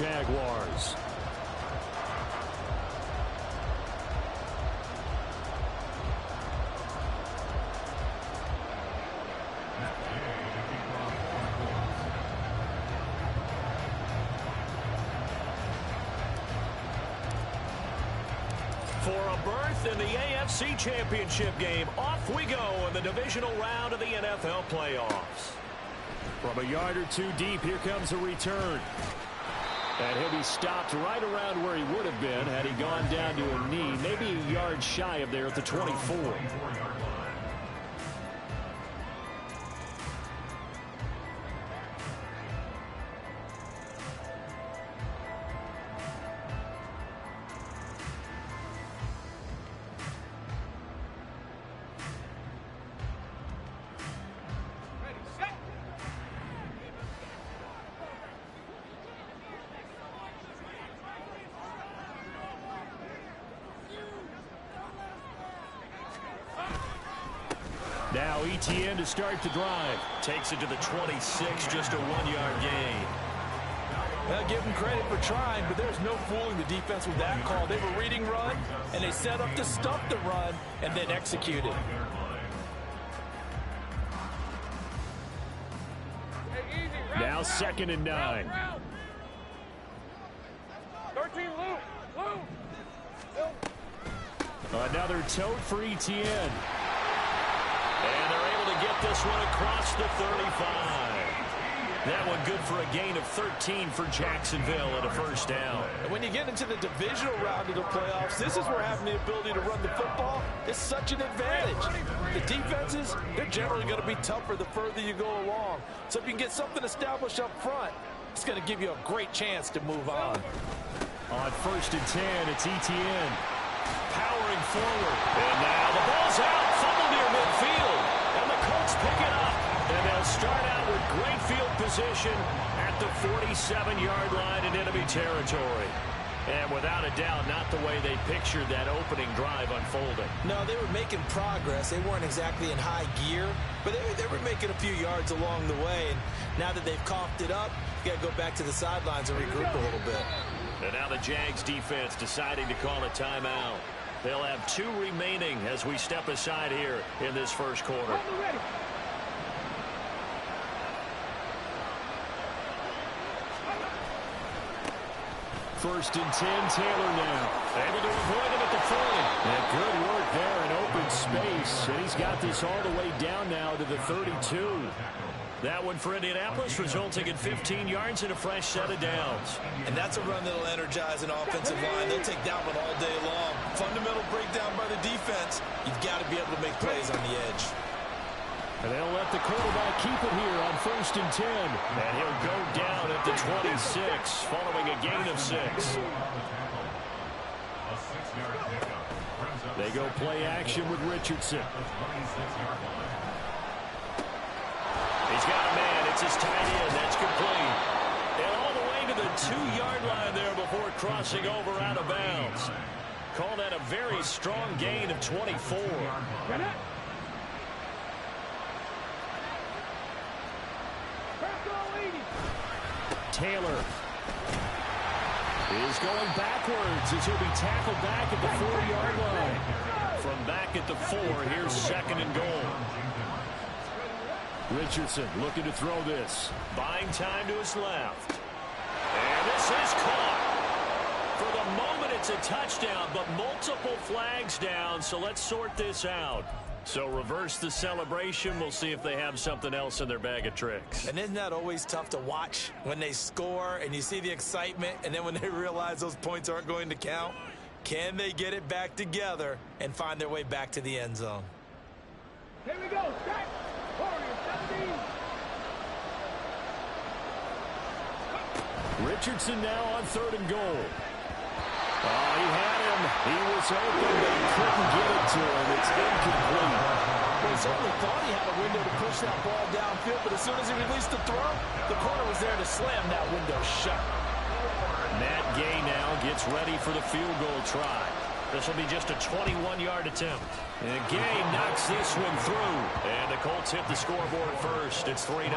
Jaguars. For a berth in the AFC Championship game, off we go in the divisional round of the NFL playoffs. From a yard or two deep, here comes a return. And he'll be stopped right around where he would have been had he gone down to a knee, maybe a yard shy of there at the 24. Now ETN to start the drive. Takes it to the 26, just a 1-yard gain. I'll give them credit for trying, but there's no fooling the defense with that call. They were reading run, and they set up to stop the run, and then executed. Now 2nd and 9. 13, Another tote for ETN. And they're able to get this one across the 35. That one good for a gain of 13 for Jacksonville at a first down. And when you get into the divisional round of the playoffs, this is where having the ability to run the football is such an advantage. The defenses, they're generally going to be tougher the further you go along. So if you can get something established up front, it's going to give you a great chance to move on. On 1st and 10, it's ETN. Powering forward. And now the ball's out. Fumble near midfield. And the Colts pick it up. And they'll start out with great field position at the 47-yard line in enemy territory. And without a doubt, not the way they pictured that opening drive unfolding. No, they were making progress. They weren't exactly in high gear, but they were making a few yards along the way. And now that they've coughed it up, you got to go back to the sidelines and regroup a little bit. And now the Jags defense deciding to call a timeout. They'll have 2 remaining as we step aside here in this first quarter. 1st and 10, Taylor now. Able to avoid him at the 40. And good work there in open space. And he's got this all the way down now to the 32. That one for Indianapolis, resulting in 15 yards and a fresh set of downs. And that's a run that'll energize an offensive line. They'll take that one all day long. Fundamental breakdown by the defense. You've got to be able to make plays on the edge. And they'll let the quarterback keep it here on 1st and 10. And he'll go down at the 26, following a gain of 6. They go play action with Richardson. He's got a man. It's his tight end. That's complete. And all the way to the 2-yard line there before crossing over out of bounds. Call that a very strong gain of 24. Taylor is going backwards as he'll be tackled back at the 4-yard line. From back at the 4, here's 2nd and goal. Richardson looking to throw this. Buying time to his left. And this is caught. For the moment, it's a touchdown, but multiple flags down, so let's sort this out. So reverse the celebration. We'll see if they have something else in their bag of tricks. And isn't that always tough to watch when they score and you see the excitement, and then when they realize those points aren't going to count? Can they get it back together and find their way back to the end zone? Here we go. Set. Richardson now on 3rd and goal. Oh, he had him. He was open, but he couldn't get it to him. It's incomplete. Well, he certainly thought he had a window to push that ball downfield, but as soon as he released the throw, the corner was there to slam that window shut. Matt Gay now gets ready for the field goal try. This will be just a 21-yard attempt. And Gay knocks this one through. And the Colts hit the scoreboard first. It's 3-0.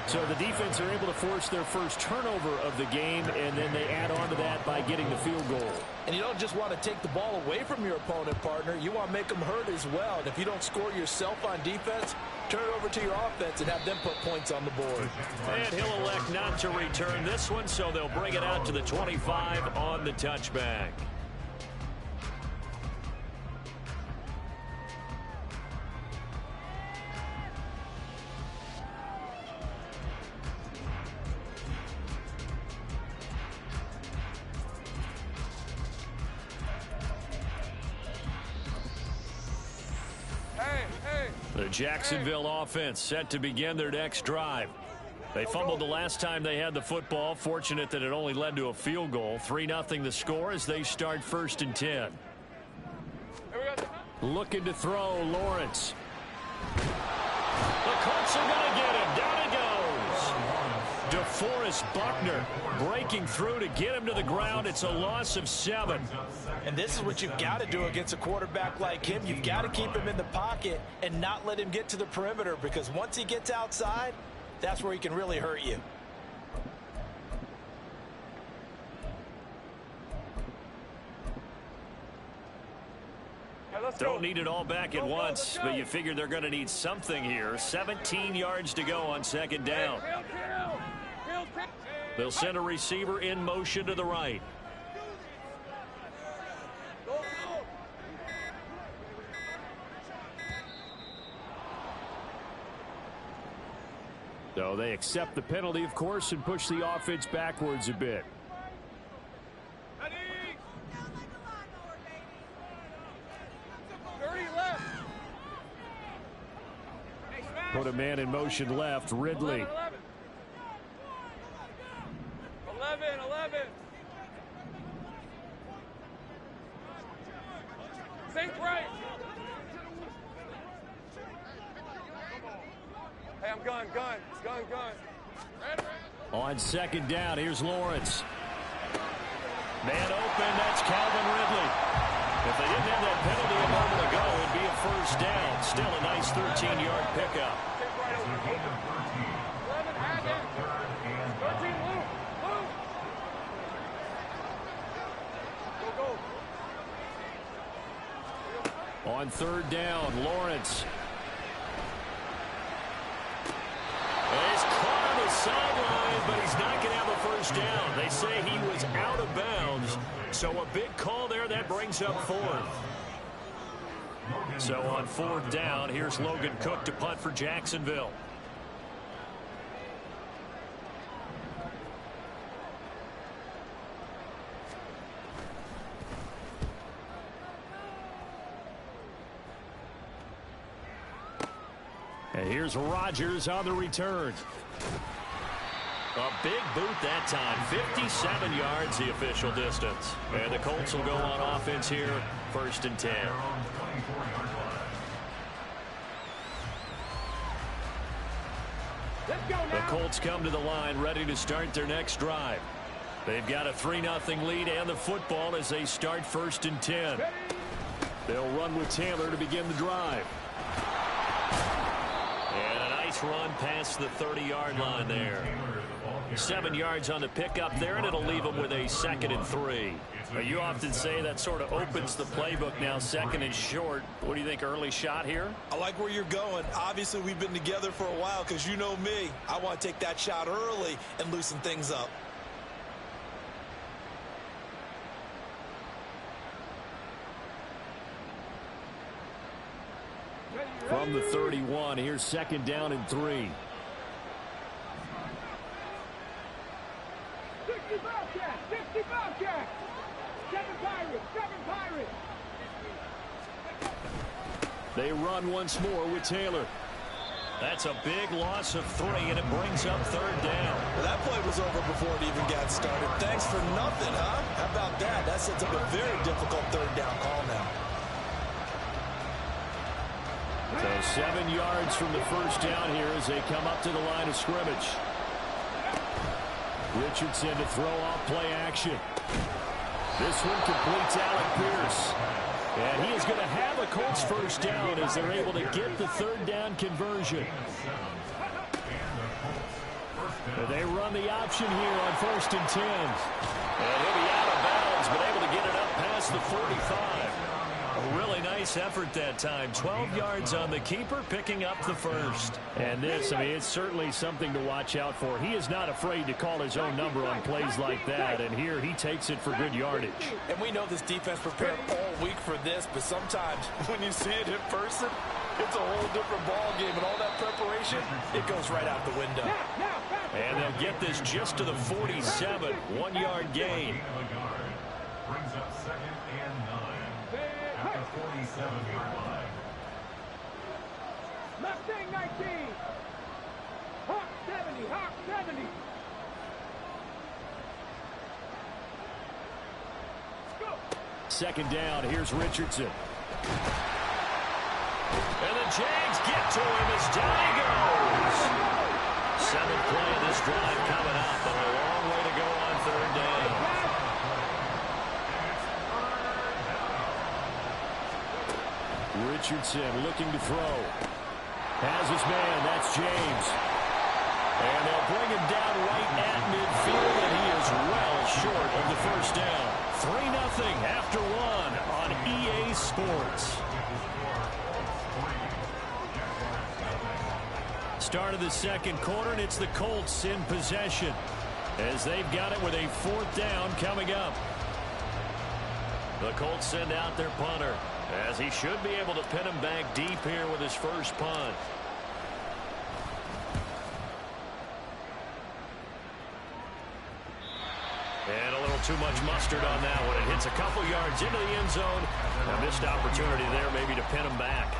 So the defense are able to force their first turnover of the game, and then they add on to that by getting the field goal. And you don't just want to take the ball away from your opponent, partner. You want to make them hurt as well. And if you don't score yourself on defense, turn it over to your offense and have them put points on the board. And he'll elect not to return this one, so they'll bring it out to the 25 on the touchback. The Jacksonville offense set to begin their next drive. They fumbled the last time they had the football. Fortunate that it only led to a field goal. 3-0 the score as they start 1st and 10. Looking to throw, Lawrence. The Colts are going to get him. Down he goes. DeForest Buckner breaking through to get him to the ground. It's a loss of 7. And this is what you've got to do against a quarterback like him. You've got to keep him in the pocket and not let him get to the perimeter, because once he gets outside, that's where he can really hurt you. Don't need it all back at once, but you figure they're going to need something here. 17 yards to go on 2nd down. They'll send a receiver in motion to the right. So they accept the penalty, of course, and push the offense backwards a bit. Put a man in motion left, Ridley. 11. Think right. Hey, I'm gun. On 2nd down, here's Lawrence. Man open, that's Calvin Ridley. If they didn't have that penalty a moment ago, it'd be a 1st down. Still a nice 13-yard pickup. 11, add that. 13, move. Go. On 3rd down, Lawrence. He's caught on the sideline, but he's not going to have a 1st down. They say he was out of bounds, so a big call there. That brings up 4th. So on 4th down, here's Logan Cook to punt for Jacksonville. And here's Rodgers on the return. A big boot that time. 57 yards the official distance. And the Colts will go on offense here. 1st and 10. Let's go now. The Colts come to the line ready to start their next drive. They've got a 3-0 lead and the football as they start 1st and 10. They'll run with Taylor to begin the drive. And a nice run past the 30-yard line there. 7 yards on the pickup there, and it'll leave them with a 2nd and 3. You often say that sort of opens the playbook now, 2nd and short. What do you think, early shot here? I like where you're going. Obviously, we've been together for a while, because you know me. I want to take that shot early and loosen things up. From the 31, here's 2nd down and 3. 60 Bobcat. 7 Pirates. They run once more with Taylor. That's a big loss of 3, and it brings up 3rd down. Well, that play was over before it even got started. Thanks for nothing, huh? How about that? That sets up a very difficult 3rd down call now. So 7 yards from the 1st down here as they come up to the line of scrimmage. Richardson to throw off play action. This one completes Alec Pierce. And he is going to have a Colts 1st down as they're able to get the 3rd down conversion. They run the option here on 1st and 10. And he'll be out of bounds, but able to get it up past the 45. A really nice effort that time. 12 yards on the keeper, picking up the first. And this, I mean, it's certainly something to watch out for. He is not afraid to call his own number on plays like that. And here he takes it for good yardage. And we know this defense prepared all week for this, but sometimes when you see it in person, it's a whole different ball game. And all that preparation, it goes right out the window. And they'll get this just to the 47. 1-yard gain. Brings up 2nd and 9 at the 47-yard line. Mustang 19. Hawk 70. Hawk 70. Let's go. 2nd down. Here's Richardson. And the Jags get to him as down he goes. 7th play of this drive coming up, but a long way to go on 3rd down. Richardson looking to throw. Has his man. That's James. And they'll bring him down right at midfield, and he is well short of the 1st down. 3-0 after 1 on EA Sports. Start of the 2nd quarter, and it's the Colts in possession as they've got it with a 4th down coming up. The Colts send out their punter as he should be able to pin him back deep here with his first punt. And a little too much mustard on that one. It hits a couple yards into the end zone. A missed opportunity there maybe to pin him back.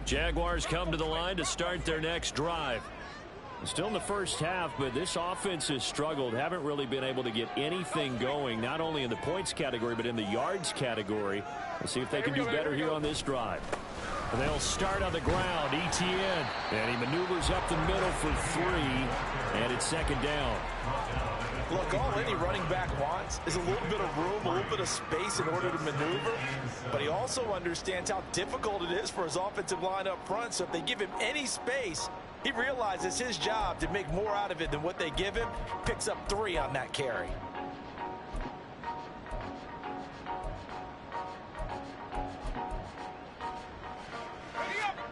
Jaguars come to the line to start their next drive. Still in the first half, but this offense has struggled. Haven't really been able to get anything going, not only in the points category, but in the yards category. Let's see if they can do better here on this drive. And they'll start on the ground. Etienne. And he maneuvers up the middle for 3. And it's 2nd down. Look, all any running back wants is a little bit of room, a little bit of space in order to maneuver. But he also understands how difficult it is for his offensive line up front. So if they give him any space, he realizes his job to make more out of it than what they give him. Picks up 3 on that carry.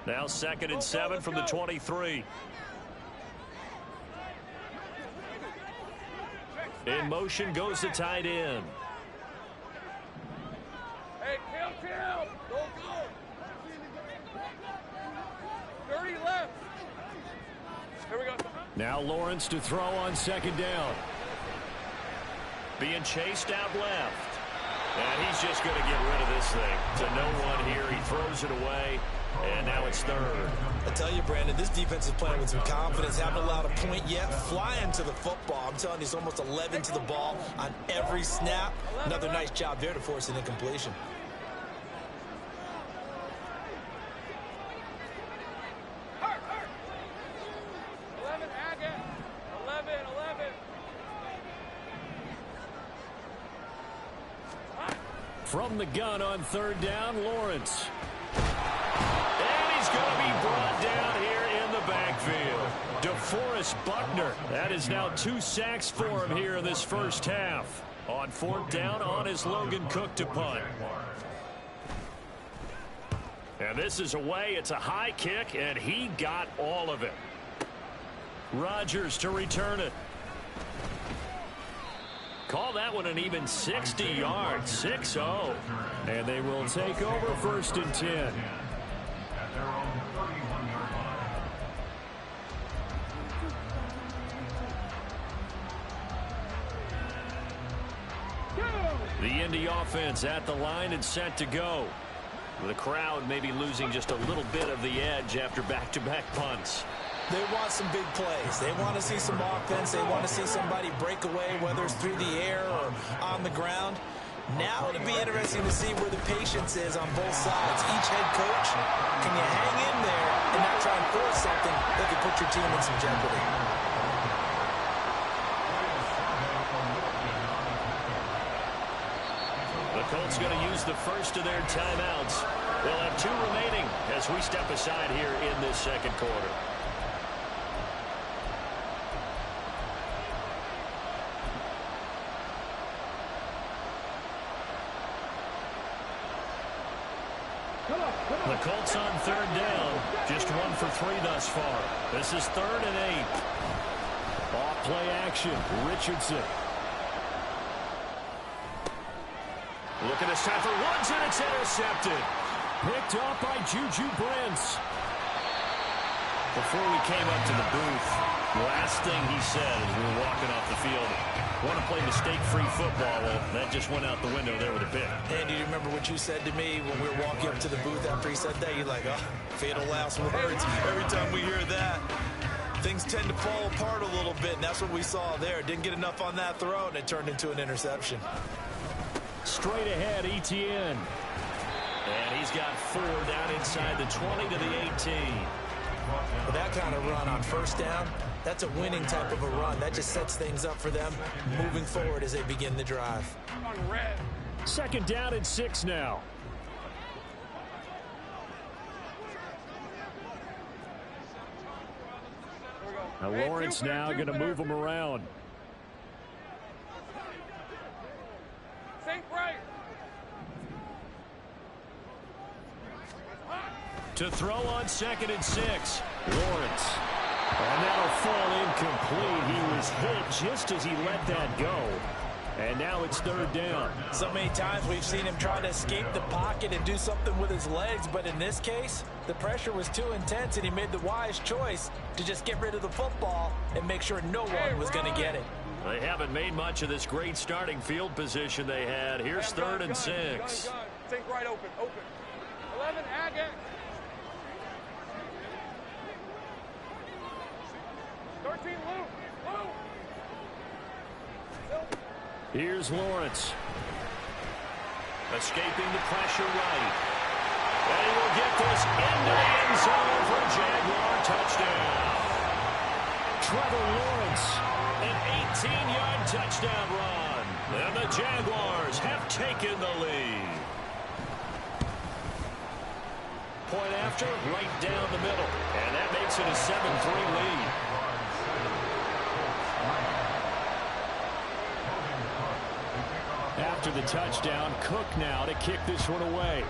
Now 2nd and 7 from the 23. In motion goes the tight end. Hey, kill. Go. 30 left. Here we go. Now Lawrence to throw on 2nd down. Being chased out left. And he's just going to get rid of this thing. To no one here. He throws it away. And now it's 3rd. I tell you, Brandon, this defense is playing with some confidence. Haven't allowed a point yet. Flying to the football. I'm telling you, it's almost 11 to the ball on every snap. Another nice job there to force an incompletion. From the gun on 3rd down, Lawrence. And he's going to be brought down here in the backfield. DeForest Buckner. That is now 2 sacks for him here in this first half. On 4th down, on his Logan Cook to punt. And this is away. It's a high kick, and he got all of it. Rodgers to return it. Call that one an even 60 yards, 6-0. And they will take over 1st and 10. The Indy offense at the line and set to go. The crowd maybe losing just a little bit of the edge after back-to-back punts. They want some big plays. They want to see some offense. They want to see somebody break away, whether it's through the air or on the ground. Now it'll be interesting to see where the patience is on both sides. Each head coach, can you hang in there and not try and force something that could put your team in some jeopardy? going to use the first of their timeouts. They'll have 2 remaining as we step aside here in this second quarter. The Colts on 3rd down. Just 1 for 3 thus far. This is 3rd and 8. Off play action. Richardson. Looking to set for Woods, and it's intercepted. Picked up by Juju Brents. Before we came up to the booth, the last thing he said as we were walking off the field, want to play mistake-free football. Well, that just went out the window there with a pick. Andy, do you remember what you said to me when we were walking up to the booth after he said that? You're like, oh, fatal last words. Every time we hear that, things tend to fall apart a little bit, and that's what we saw there. Didn't get enough on that throw, and it turned into an interception. Straight ahead, Etienne. And he's got 4 down inside the 20 to the 18. With that kind of run on 1st down, that's a winning type of a run. That just sets things up for them moving forward as they begin the drive. 2nd down and 6 now. Now Lawrence now going to move him around. Think right. To throw on 2nd and 6. Lawrence. And that'll fall incomplete. He was hit just as he let that go. And now it's 3rd down. So many times we've seen him try to escape the pocket and do something with his legs, but in this case, the pressure was too intense and he made the wise choice to just get rid of the football and make sure no one was going to get it. They haven't made much of this great starting field position they had. Here's 3rd and 6. Think right, open. 11, Agate. 13, Luke. Here's Lawrence. Escaping the pressure right. And he will get this into the end zone for a Jaguar touchdown. Trevor Lawrence, an 18-yard touchdown run. And the Jaguars have taken the lead. Point after, right down the middle. And that makes it a 7-3 lead. After the touchdown, Cook now to kick this one away.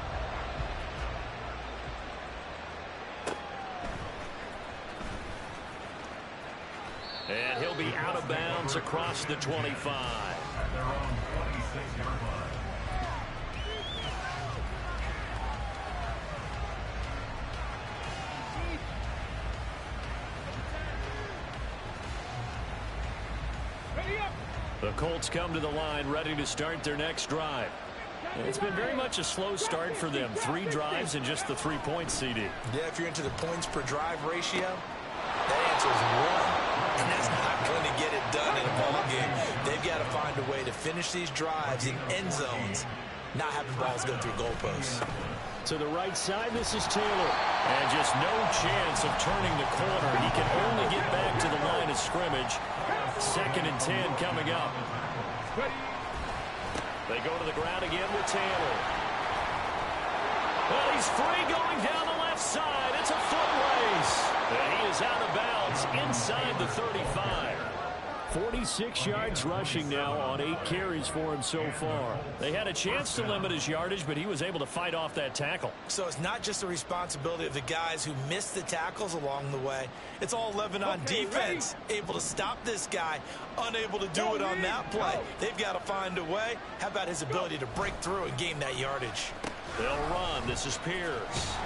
And he'll be out of bounds across the 25. At their own 26-yard line. The Colts come to the line ready to start their next drive. And it's been very much a slow start for them. 3 drives and just the 3 points, CD. Yeah, if you're into the points per drive ratio, that answer is 1. And that's not going to get it done in a ball game. They've got to find a way to finish these drives in end zones, not having balls go through goalposts. To the right side, this is Taylor. And just no chance of turning the corner. He can only get back to the line of scrimmage. 2nd and 10 coming up. They go to the ground again with Taylor. Well, he's free going down the left side. It's a foot race. And he is out of bounds inside the 35. 46 yards rushing now on 8 carries for him so far. They had a chance to limit his yardage, but he was able to fight off that tackle. So it's not just the responsibility of the guys who missed the tackles along the way. It's all 11 on defense, able to stop this guy, unable to do it on that play. They've got to find a way. How about his ability to break through and gain that yardage? They'll run. This is Pierce.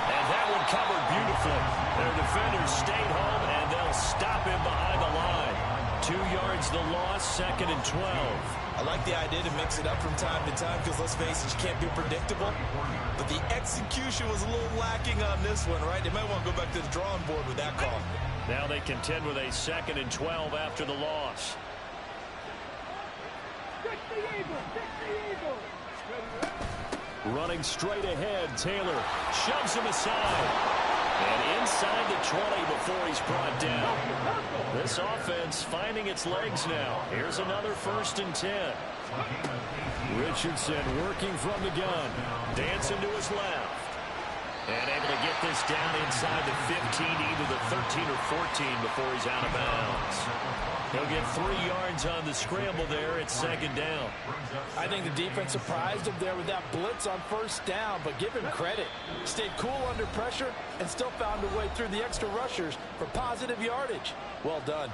And that one covered beautifully. Their defenders stayed home, and they'll stop him behind the line. 2 yards the loss, 2nd and 12. I like the idea to mix it up from time to time because, let's face it, you can't be predictable. But the execution was a little lacking on this one, right? They might want to go back to the drawing board with that call. Now they contend with a 2nd and 12 after the loss. Running straight ahead, Taylor shoves him aside. And inside the 20 before he's brought down. This offense finding its legs now. Here's another 1st and 10. Richardson working from the gun. Dancing to his left. And able to get this down inside the 15, either the 13 or 14 before he's out of bounds. He'll get 3 yards on the scramble there. It's second down. I think the defense surprised him there with that blitz on first down, but give him credit. Stayed cool under pressure and still found a way through the extra rushers for positive yardage. Well done.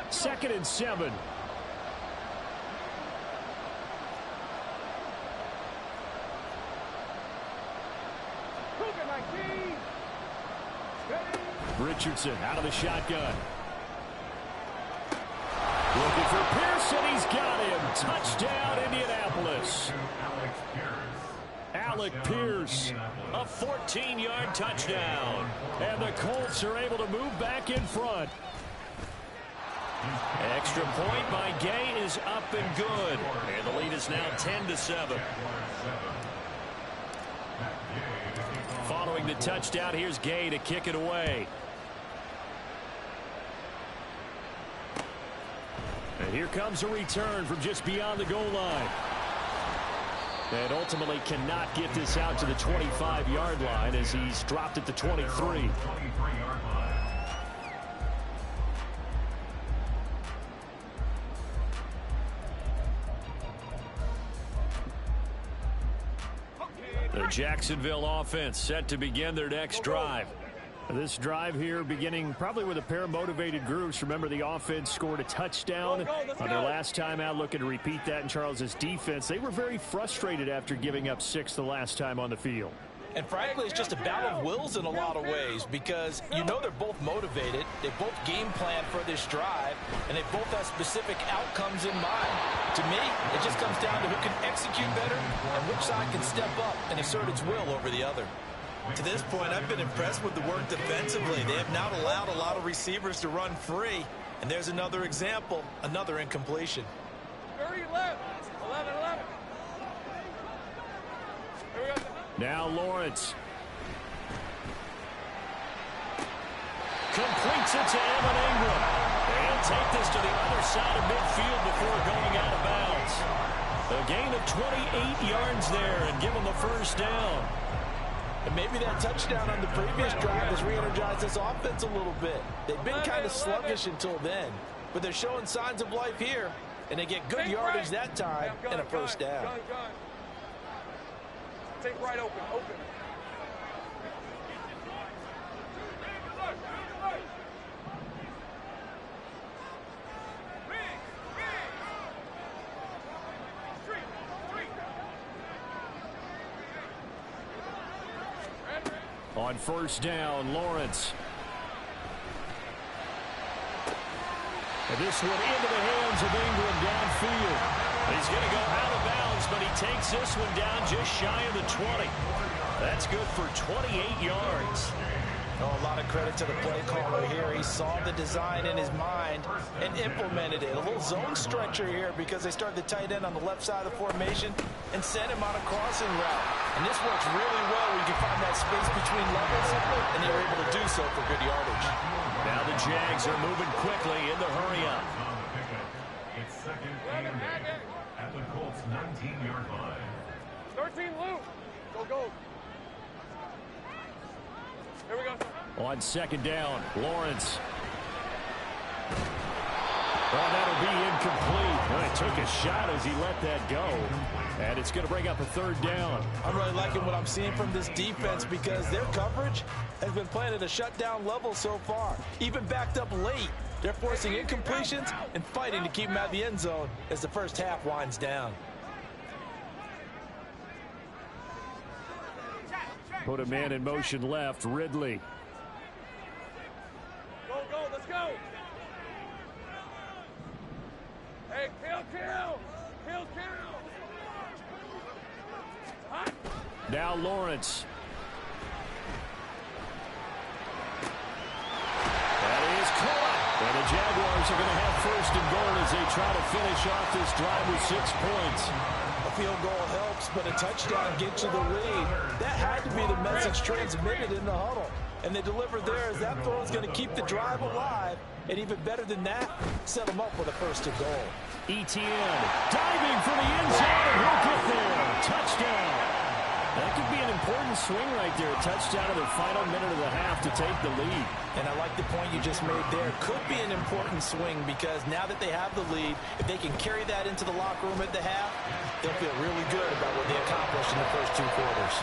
Second and 7. Richardson out of the shotgun. Looking for Pearson. He's got him. Touchdown, Indianapolis. Alec Pierce. A 14-yard touchdown. And the Colts are able to move back in front. Extra point by Gay is up and good. And the lead is now 10-7. Following the touchdown, here's Gay to kick it away. And here comes a return from just beyond the goal line. And ultimately cannot get this out to the 25-yard line as he's dropped at the 23. The Jacksonville offense set to begin their next drive. This drive here beginning probably with a pair of motivated groups. Remember, the offense scored a touchdown on their last time out. Looking to repeat that in Charles's defense. They were very frustrated after giving up 6 the last time on the field. And frankly, it's just a battle of wills in a lot of ways because you know they're both motivated. They both game plan for this drive, and they both have specific outcomes in mind. To me, it just comes down to who can execute better and which side can step up and assert its will over the other. To this point, I've been impressed with the work defensively. They have not allowed a lot of receivers to run free. And there's another example, another incompletion. 30 left. 11, 11. Here we go. Now Lawrence. Completes it to Evan Ingram. And take this to the other side of midfield before going out of bounds. A gain of 28 yards there and give them the first down. And maybe that touchdown on the previous drive has re-energized this offense a little bit. They've been kind of sluggish until then, but they're showing signs of life here, and they get good yardage that time and a first down. Take right open, open. On first down, Lawrence. And this one into the hands of Ingram downfield. He's going to go out of bounds, but he takes this one down just shy of the 20. That's good for 28 yards. Oh, a lot of credit to the play caller here. He saw the design in his mind and implemented it. A little zone stretcher here because they started the tight end on the left side of the formation and sent him on a crossing route. And this works really well where you can find that space between levels, and they were able to do so for good yardage. Now the Jags are moving quickly in the hurry-up. It's second and 8 at the Colts' 19-yard line. 13 loop. Go, go. Here we go. On second down, Lawrence. Oh, that'll be incomplete. Well, he took a shot as he let that go. And it's going to bring up a third down. I'm really liking what I'm seeing from this defense because their coverage has been playing at a shutdown level so far. Even backed up late, they're forcing incompletions and fighting to keep them out of the end zone as the first half winds down. Put a man in motion left, Ridley. Go, go, let's go. Hey, kill. Hot. Now Lawrence. That is caught. And the Jaguars are going to have first and goal as they try to finish off this drive with 6 points. A field goal helps, but a touchdown gets you the lead. That had to be the message transmitted in the huddle. And they delivered there as that throw is going to keep the drive alive. And even better than that, set them up with a 1st and goal. ETN diving for the end zone, and he'll get there. Touchdown. That could be an important swing right there. Touchdown in the final minute of the half to take the lead. And I like the point you just made there. Could be an important swing because now that they have the lead, if they can carry that into the locker room at the half, they'll feel really good about what they accomplished in the first 2 quarters.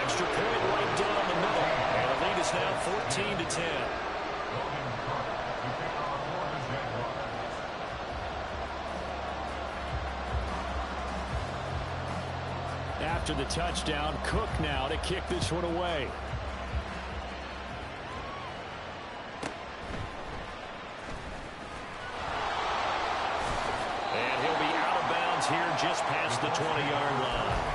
Extra point right down the middle. And the lead is now 14-10. After the touchdown, Cook now to kick this one away. And he'll be out of bounds here just past the 20-yard line.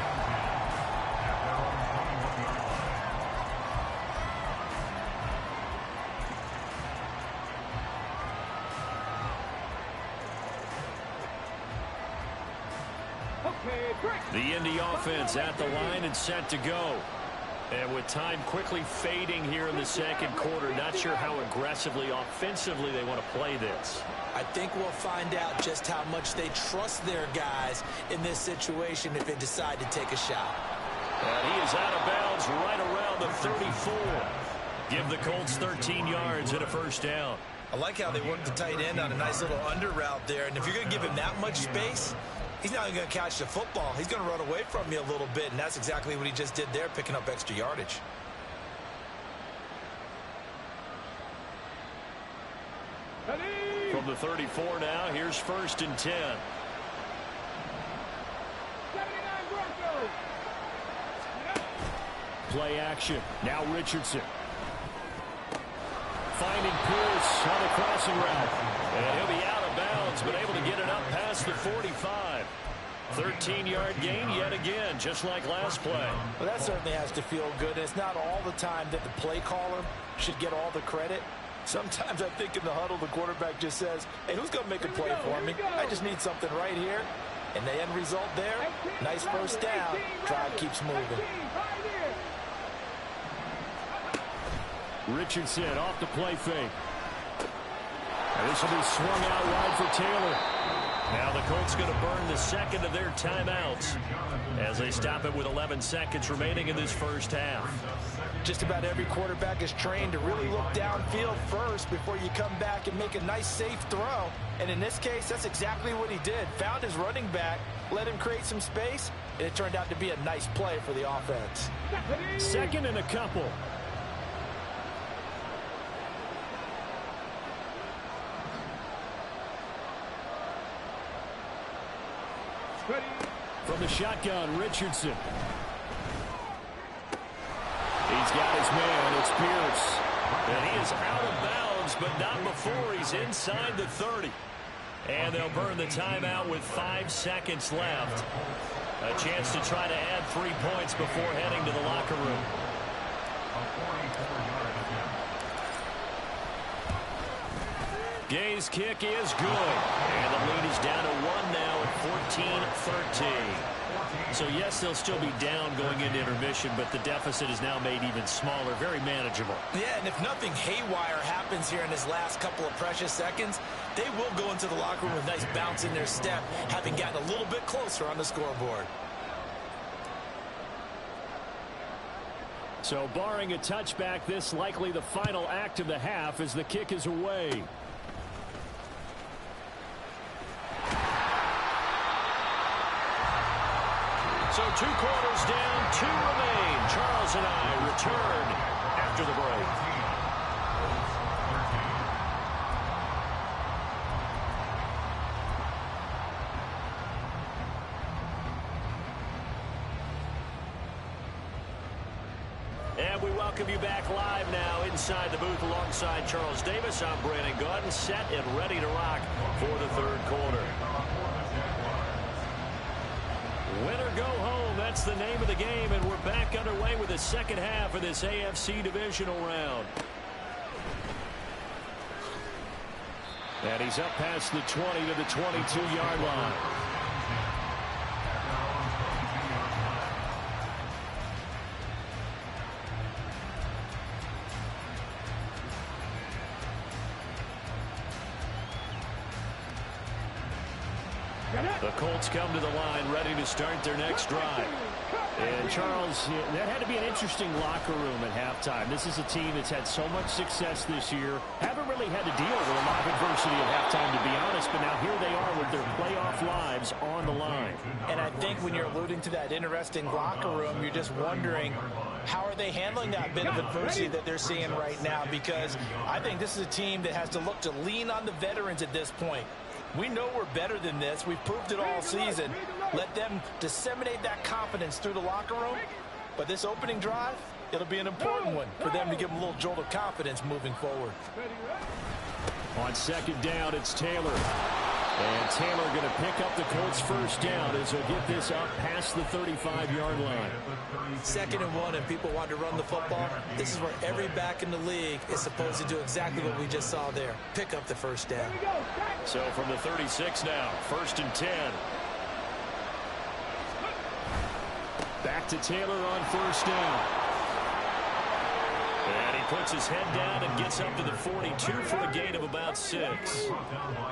The Indy offense at the line and set to go. And with time quickly fading here in the second quarter, not sure how aggressively, offensively they want to play this. I think we'll find out just how much they trust their guys in this situation if they decide to take a shot. And he is out of bounds right around the 34. Give the Colts 13 yards and a 1st down. I like how they work the tight end on a nice little under route there. And if you're going to give him that much space, he's not even going to catch the football. He's going to run away from you a little bit, and that's exactly what he just did there, picking up extra yardage. From the 34 now, here's 1st and 10. 79 Broncos. Play action. Now Richardson. Finding Pierce on the crossing route. And he'll be out of bounds, but able to get it up past the 45. 13-yard gain yet again, just like last play. Well, that certainly has to feel good. It's not all the time that the play caller should get all the credit. Sometimes I think in the huddle, the quarterback just says, hey, who's going to make a play for me? I just need something right here. And the end result there, nice 1st down. Drive keeps moving. Richardson off the play fake. And this will be swung out wide for Taylor. Now the Colts going to burn the second of their timeouts as they stop it with 11 seconds remaining in this 1st half. Just about every quarterback is trained to really look downfield first before you come back and make a nice, safe throw. And in this case, that's exactly what he did. Found his running back, let him create some space, and it turned out to be a nice play for the offense. 2nd and a couple. From the shotgun, Richardson. He's got his man. It's Pierce. And he is out of bounds, but not before he's inside the 30. And they'll burn the timeout with 5 seconds left. A chance to try to add 3 points before heading to the locker room. Gay's kick is good. And the lead is down to 1 now at 14-13. So, yes, they'll still be down going into intermission, but the deficit is now made even smaller, very manageable. Yeah, and if nothing haywire happens here in his last couple of precious seconds, they will go into the locker room with a nice bounce in their step, having gotten a little bit closer on the scoreboard. So, barring a touchback, this likely the final act of the half as the kick is away. So 2 quarters down, 2 remain. Charles and I return after the break. And we welcome you back live now inside the booth alongside Charles Davis. I'm Brandon Gaudin, set and ready to rock for the 3rd quarter. Win or go home, that's the name of the game, and we're back underway with the second half of this AFC divisional round. And he's up past the 20 to the 22-yard line. The Colts come to the line ready to start their next drive. And, Charles, that had to be an interesting locker room at halftime. This is a team that's had so much success this year. Haven't really had to deal with a lot of adversity at halftime, to be honest. But now here they are with their playoff lives on the line. And I think when you're alluding to that interesting locker room, you're just wondering, how are they handling that bit of adversity that they're seeing right now? Because I think this is a team that has to look to lean on the veterans at this point. We know we're better than this. We've proved it all season. Let them disseminate that confidence through the locker room. But this opening drive, it'll be an important one for them to give them a little jolt of confidence moving forward. On second down, it's Taylor. And Taylor going to pick up the Colts' first down as he'll get this up past the 35-yard line. 2nd and 1, and people want to run the football. This is where every back in the league is supposed to do exactly what we just saw there. Pick up the first down. So from the 36 now, 1st and 10. Back to Taylor on 1st down. And he puts his head down and gets up to the 42 for a gain of about 6.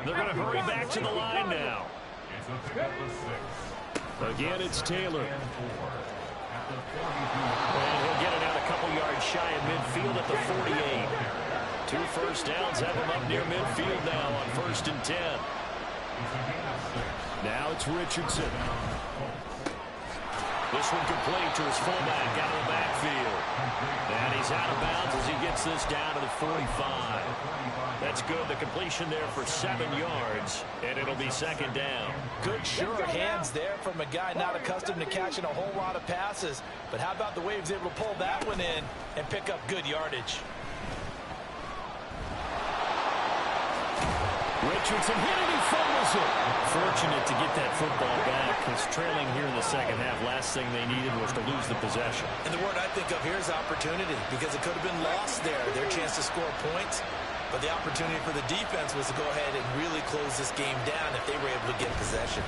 They're going to hurry back to the line now. Again, it's Taylor. And he'll get it out a couple yards shy of midfield at the 48. 2 first downs have him up near midfield now on 1st and 10. Now it's Richardson. This one complete to his fullback out of the backfield. And he's out of bounds as he gets this down to the 45. That's good. The completion there for 7 yards, and it'll be 2nd down. Good, sure hands there from a guy not accustomed to catching a whole lot of passes. But how about the way he was able to pull that one in and pick up good yardage? Richardson hit it, he fumbles it. Fortunate to get that football back. It's trailing here in the second half. Last thing they needed was to lose the possession. And the word I think of here is opportunity, because it could have been lost there, their chance to score points. But the opportunity for the defense was to go ahead and really close this game down if they were able to get possession.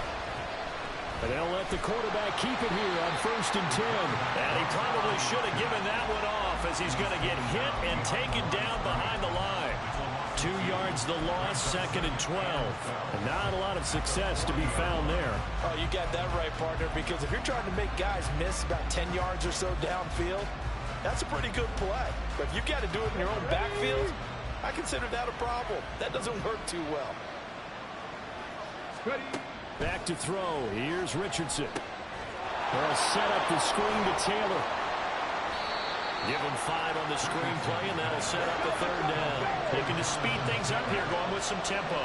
And they'll let the quarterback keep it here on 1st and 10. And he probably should have given that one off as he's going to get hit and taken down behind the line. 2 yards the loss, 2nd and 12. And not a lot of success to be found there. Oh, you got that right, partner, because if you're trying to make guys miss about 10 yards or so downfield, that's a pretty good play. But if you got to do it in your own backfield, I consider that a problem. That doesn't work too well. Back to throw. Here's Richardson. They'll set up the screen to Taylor. Give him 5 on the screen play, and that'll set up the 3rd down. Looking to speed things up here, going with some tempo.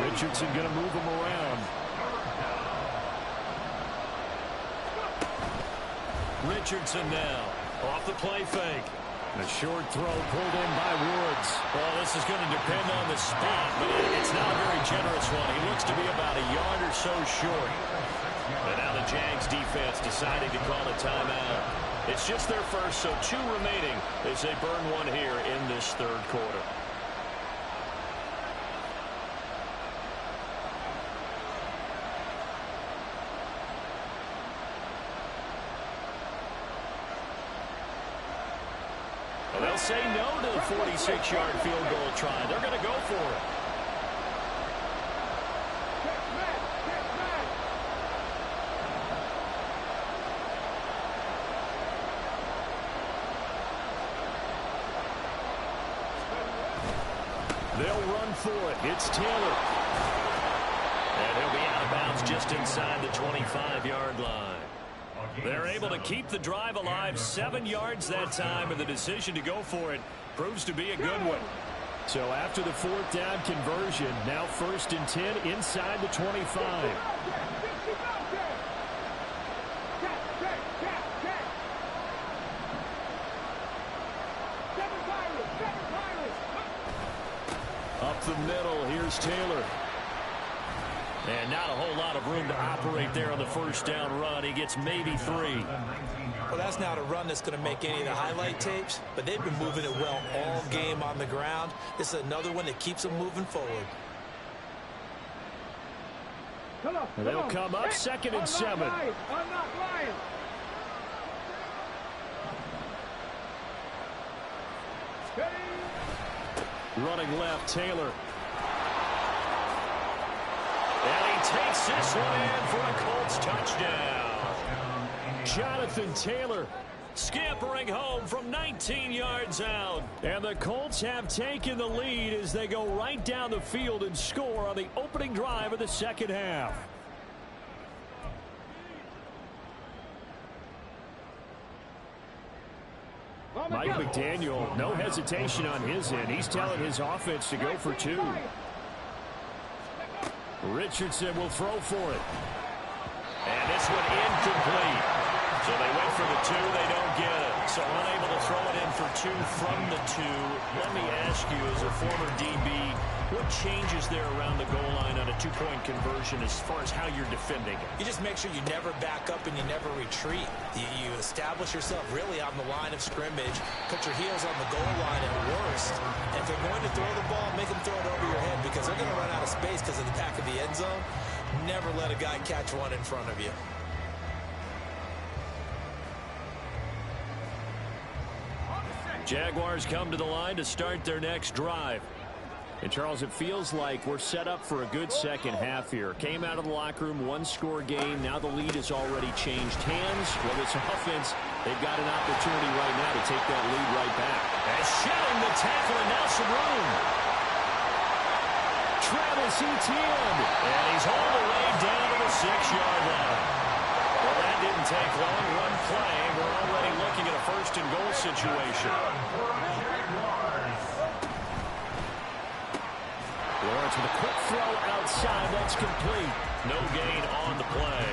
Richardson going to move him around. Richardson now off the play fake. A short throw pulled in by Woods. Well, this is going to depend on the spot, but it's not a very generous one. He looks to be about a yard or so short. And now the Jags defense deciding to call a timeout. It's just their first, so 2 remaining as they burn one here in this 3rd quarter. Well, they'll say no to the 46-yard field goal try. They're going to go for it. They'll run for it. It's Taylor. And he'll be out of bounds just inside the 25-yard line. They're able to keep the drive alive, 7 yards that time, and the decision to go for it proves to be a good one. So after the 4th down conversion, now 1st and 10 inside the 25. Up the middle, here's Taylor. And not a whole lot of room to operate there on the 1st down run. He gets maybe 3. Well, that's not a run that's going to make any of the highlight tapes, but they've been moving it well all game on the ground. This is another one that keeps them moving forward. And they'll come up 2nd and 7. I'm not lying. Running left, Taylor. takes this one in for a Colts touchdown. Jonathan Taylor scampering home from 19 yards out. And the Colts have taken the lead as they go right down the field and score on the opening drive of the second half. Mike McDaniel, no hesitation on his end. He's telling his offense to go for two. Richardson will throw for it. And this one incomplete. So they went for the two, they don't get it. So unable to throw it in for two from the two. Let me ask you, as a former DB, what changes there around the goal line on a two-point conversion as far as how you're defending it? You just make sure you never back up and you never retreat. You establish yourself really on the line of scrimmage, put your heels on the goal line at worst. And if they're going to throw the ball, make them throw it over your head because they're going to run out of space because of the back of the end zone. Never let a guy catch one in front of you. Jaguars come to the line to start their next drive. And, Charles, it feels like we're set up for a good second half here. Came out of the locker room, one-score game. Now the lead has already changed hands. Well, it's offense. They've got an opportunity right now to take that lead right back. And shedding the tackle, and now some room. Travis Etienne. And he's all the way down to the 6-yard line. Well, that didn't take long. One play. We're already looking at a first-and-goal situation. Lawrence with a quick throw outside. That's complete. No gain on the play.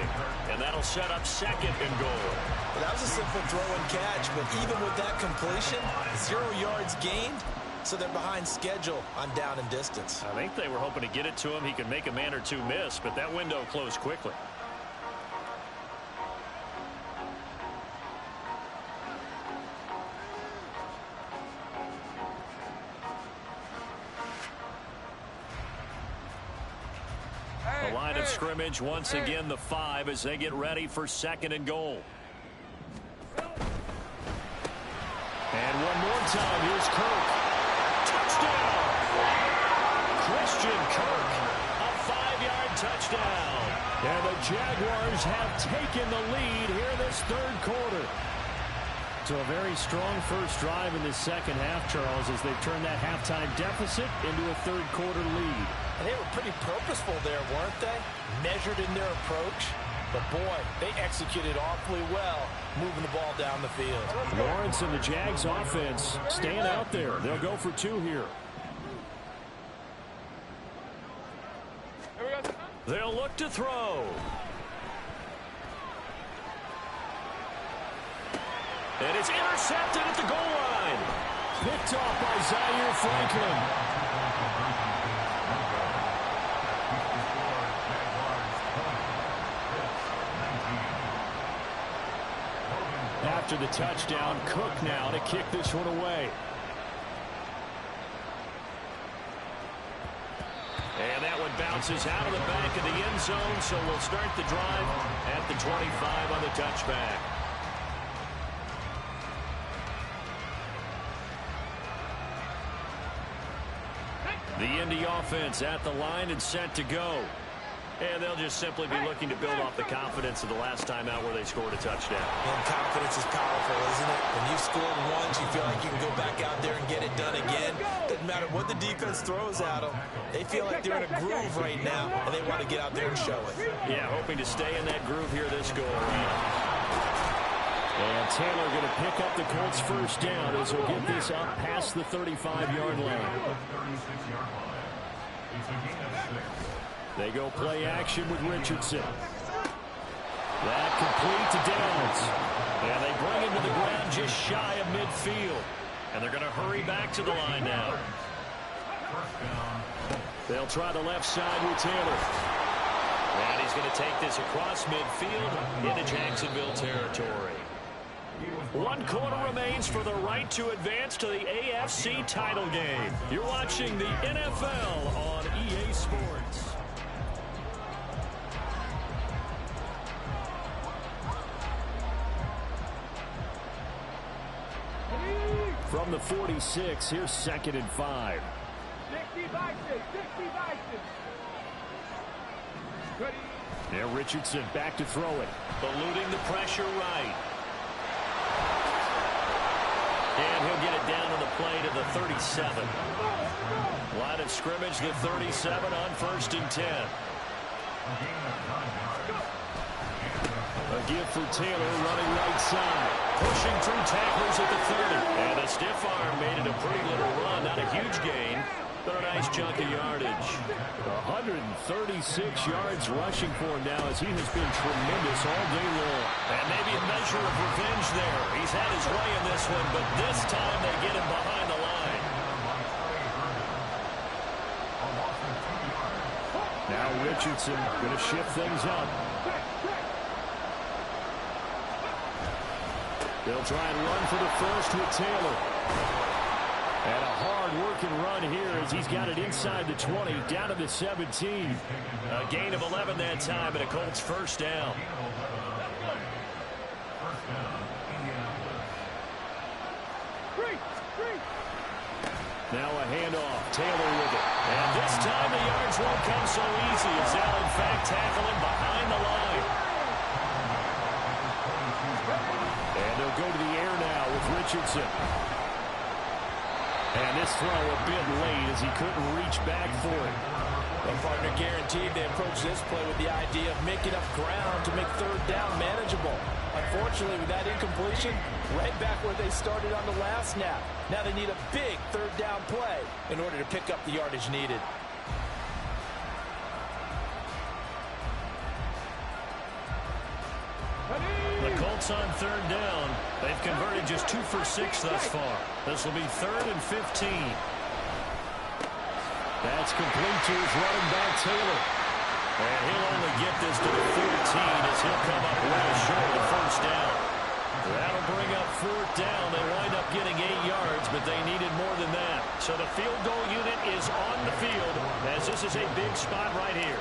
And that'll set up second and goal. Well, that was a simple throw and catch, but even with that completion, 0 yards gained, so they're behind schedule on down and distance. I think they were hoping to get it to him. He could make a man or two miss, but that window closed quickly. The line of scrimmage, once again, the 5 as they get ready for second and goal. And one more time, here's Kirk. Touchdown! Christian Kirk, a 5-yard touchdown. And the Jaguars have taken the lead here this third quarter. So a very strong first drive in this second half, Charles, as they've turned that halftime deficit into a third quarter lead. And they were pretty purposeful there, weren't they? Measured in their approach. But, boy, they executed awfully well moving the ball down the field. Lawrence and the Jags offense staying out there. They'll go for two here. They'll look to throw. And it's intercepted at the goal line. Picked off by Zaire Franklin. After the touchdown, Cook now to kick this one away. And that one bounces out of the back of the end zone, so we'll start the drive at the 25 on the touchback. The Indy offense at the line and set to go. And they'll just simply be looking to build off the confidence of the last time out where they scored a touchdown. And confidence is powerful, isn't it? When you scored once, you feel like you can go back out there and get it done again. Doesn't matter what the defense throws at them. They feel like they're in a groove right now, and they want to get out there and show it. Yeah, hoping to stay in that groove here this go around. And Taylor going to pick up the Colts first down as he'll get this up past the 35-yard line. They go play action with Richardson. That complete to Downs. And they bring him to the ground just shy of midfield. And they're going to hurry back to the line now. They'll try the left side with Taylor. And he's going to take this across midfield into Jacksonville territory. 1 quarter remains for the right to advance to the AFC title game. You're watching the NFL on EA Sports. From the 46, here's 2nd and 5. 60 Bison, 60 Bison. Now Richardson back to throw it. Eluding the pressure right. And he'll get it down on the play to the 37. Line of scrimmage, the 37 on 1st and 10. A give for Taylor running right side. Pushing through tacklers at the 30. And a stiff arm made it a pretty little run. Not a huge gain, but a nice chunk of yardage. 136 yards rushing for him now, as he has been tremendous all day long. And maybe a measure of revenge there. He's had his way in this one, but this time they get him behind the line. Now Richardson going to shift things up. They'll try and run for the first with Taylor. And a hard-working run here as he's got it inside the 20, down to the 17. A gain of 11 that time, and a Colts first down. Now a handoff. Taylor with it. And this time the yards won't come so easy as they'll, in fact, tackle him behind the line. And they'll go to the air now with Richardson. And this throw a bit late as he couldn't reach back for it. And partner guaranteed they approach this play with the idea of making up ground to make 3rd down manageable. Unfortunately, with that incompletion, right back where they started on the last snap. Now they need a big 3rd down play in order to pick up the yardage needed. The Colts on 3rd down. They've converted just 2 for 6 thus far. This will be 3rd and 15. That's complete to his running back, Taylor. And he'll only get this to the 14 as he'll come up well short of the first down. That'll bring up 4th down. They wind up getting 8 yards, but they needed more than that. So the field goal unit is on the field as this is a big spot right here.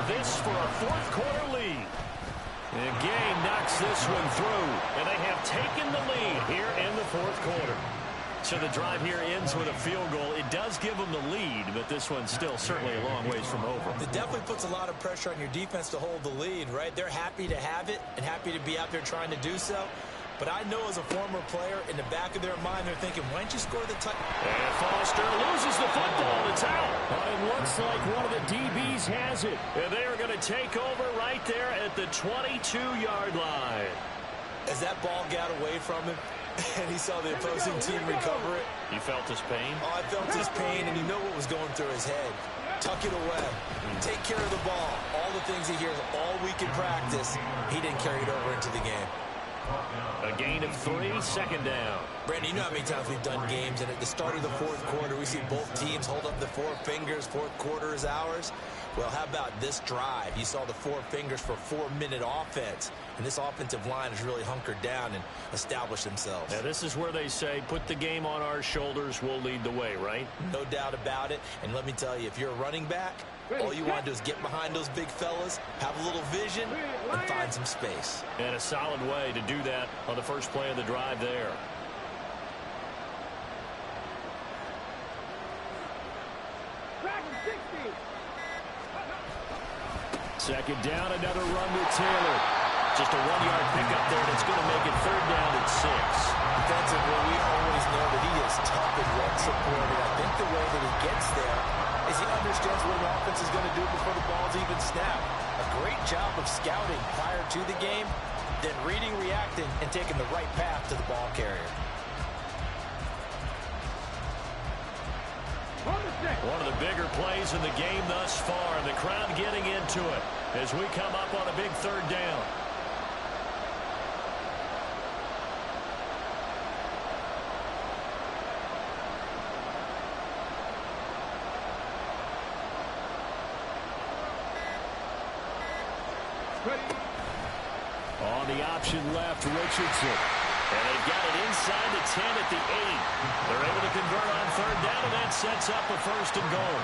This for a 4th quarter lead. And Gay knocks this one through, and they have taken the lead here in the 4th quarter. So the drive here ends with a field goal. It does give them the lead, but this one's still certainly a long ways from over. It definitely puts a lot of pressure on your defense to hold the lead, right? They're happy to have it and happy to be out there trying to do so. But I know as a former player, in the back of their mind, they're thinking, why don't you score the touchdown? And Foster loses the football. It's out. But it looks like one of the DBs has it. And they are going to take over right there at the 22-yard line. As that ball got away from him, and he saw the opposing team recover it. You felt his pain? Oh, I felt his pain, and you know what was going through his head. Tuck it away. Take care of the ball. All the things he hears all week in practice, he didn't carry it over into the game. A gain of 3, 2nd down. Brandon, you know how many times we've done games, and at the start of the 4th quarter, we see both teams hold up the 4 fingers, 4th quarter is ours. Well, how about this drive? You saw the 4 fingers for 4-minute offense, and this offensive line has really hunkered down and established themselves. Now, this is where they say, put the game on our shoulders, we'll lead the way, right? No doubt about it, and let me tell you, if you're a running back, all you want to do is get behind those big fellas, have a little vision, and find some space. And a solid way to do that on the first play of the drive there. Second down, another run with Taylor. Just a 1-yard pickup there, and it's going to make it 3rd down and 6. Defensively, we always know that he is tough and run supported. I think the way that he gets there is he understands what an offense is going to do before the ball's even snapped. A great job of scouting prior to the game, then reading, reacting, and taking the right path to the ball carrier. One of the bigger plays in the game thus far, and the crowd getting into it as we come up on a big 3rd down. On the option left, Richardson. And they've got it inside the 10 at the 8. They're able to convert on 3rd down, and that sets up a 1st and goal.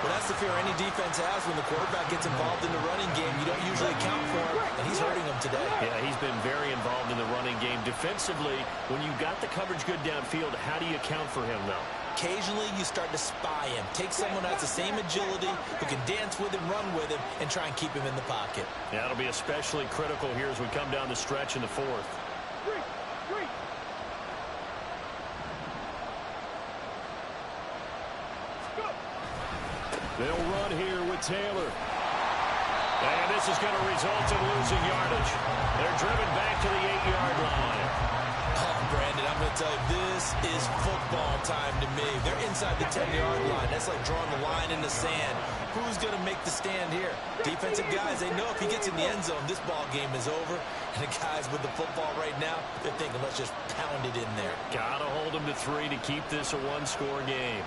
Well, that's the fear any defense has when the quarterback gets involved in the running game. You don't usually account for him, and he's hurting them today. Yeah, he's been very involved in the running game. Defensively, when you got the coverage good downfield, how do you account for him, though? occasionally you start to spy him. Take someone who has the same agility, who can dance with him, run with him, and try and keep him in the pocket. Yeah, it'll be especially critical here as we come down the stretch in the fourth. They'll run here with Taylor. And this is going to result in losing yardage. They're driven back to the 8-yard line. Oh, Brandon, I'm going to tell you, this is football time to me. They're inside the 10-yard line. That's like drawing the line in the sand. Who's going to make the stand here? Defensive guys, they know if he gets in the end zone, this ball game is over. And the guys with the football right now, they're thinking, let's just pound it in there. Got to hold them to 3 to keep this a one-score game.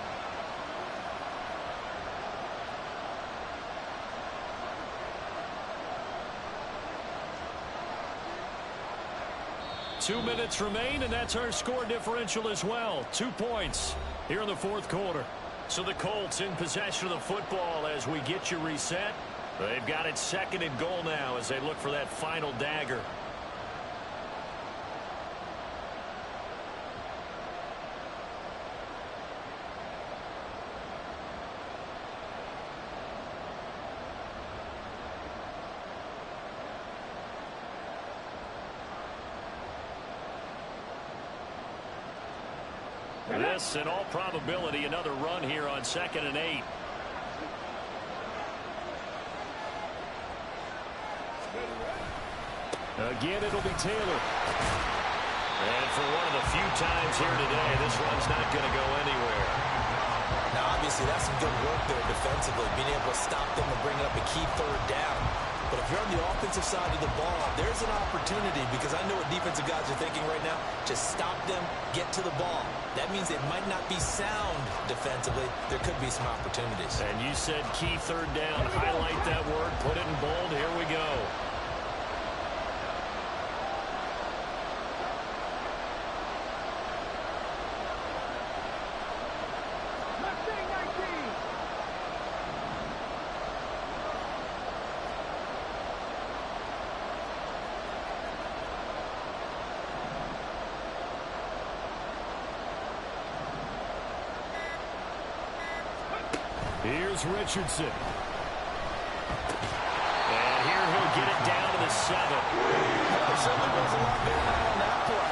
Two minutes remain, and that's our score differential as well. 2 points here in the fourth quarter. So the Colts in possession of the football as we get you reset. They've got it 2nd and goal now as they look for that final dagger. This, in all probability, another run here on 2nd and 8. Again, it'll be Taylor. And for one of the few times here today, this run's not going to go anywhere. Now, obviously, that's some good work there defensively, being able to stop them and bring up a key 3rd down. But if you're on the offensive side of the ball, there's an opportunity because I know what defensive guys are thinking right now. Just stop them, get to the ball. That means it might not be sound defensively. There could be some opportunities. And you said key 3rd down. Highlight that word. Put it in bold. Here we go. Here's Richardson. And here he'll get it down to the 7. There certainly was a lot going on that play.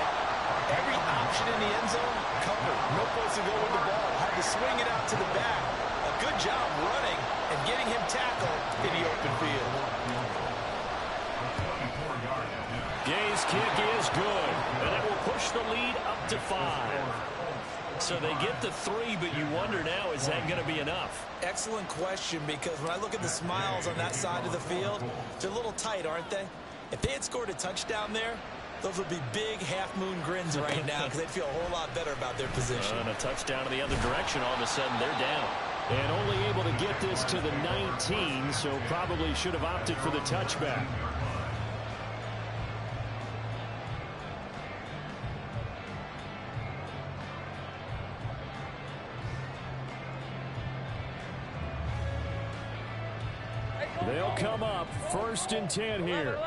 Every option in the end zone covered. No place to go with the ball. Had to swing it out to the back. A good job running and getting him tackled in the open field. Gay's kick is good. And it will push the lead up to 5. So they get the 3, but you wonder now, is that going to be enough? Excellent question, because when I look at the smiles on that side of the field, they're a little tight, aren't they? If they had scored a touchdown there, those would be big half-moon grins right now because they'd feel a whole lot better about their position. And a touchdown in the other direction, all of a sudden they're down. And only able to get this to the 19, so probably should have opted for the touchback. They'll come up 1st and 10 here.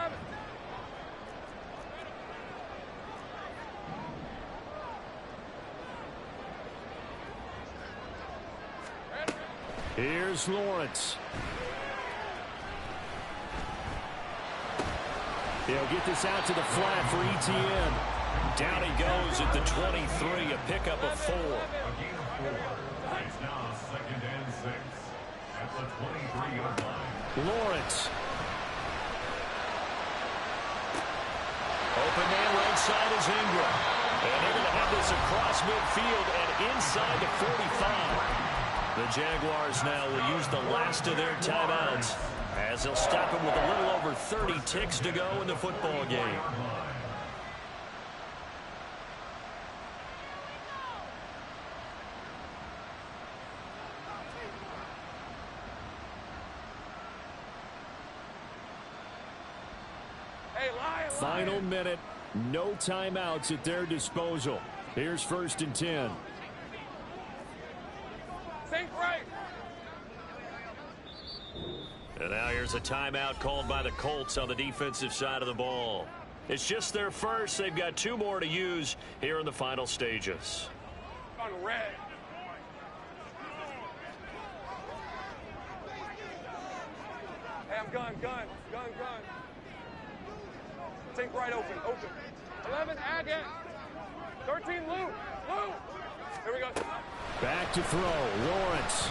Here's Lawrence. He'll get this out to the flat for ETN. Down he goes at the 23, a pickup of 4. It's now 2nd and 6 at the 23-yard line. Lawrence. Open man right side is Ingram. And they're going to have this across midfield and inside the 45. The Jaguars now will use the last of their timeouts as they'll stop him with a little over 30 ticks to go in the football game. Final minute, no timeouts at their disposal. Here's 1st and 10. Think right. And now here's a timeout called by the Colts on the defensive side of the ball. It's just their first. They've got 2 more to use here in the final stages. On red. gun. Take right, open. 11, Agate. 13, Lou. Here we go. Back to throw, Lawrence.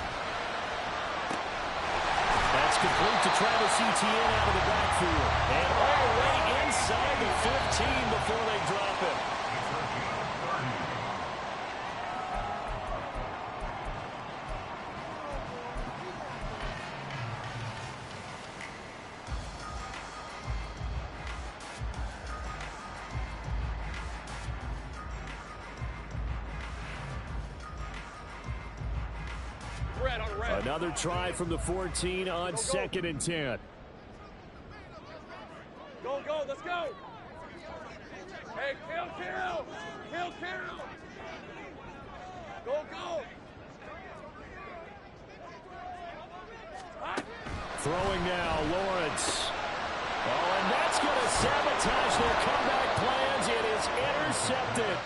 That's complete to Travis Etienne out of the backfield. And all the way inside the 15 before they drop him. Another try from the 14 on 2nd and 10. Go, let's go. Hey, kill. Go. Throwing now, Lawrence. Oh, and that's going to sabotage their comeback plans. It is intercepted.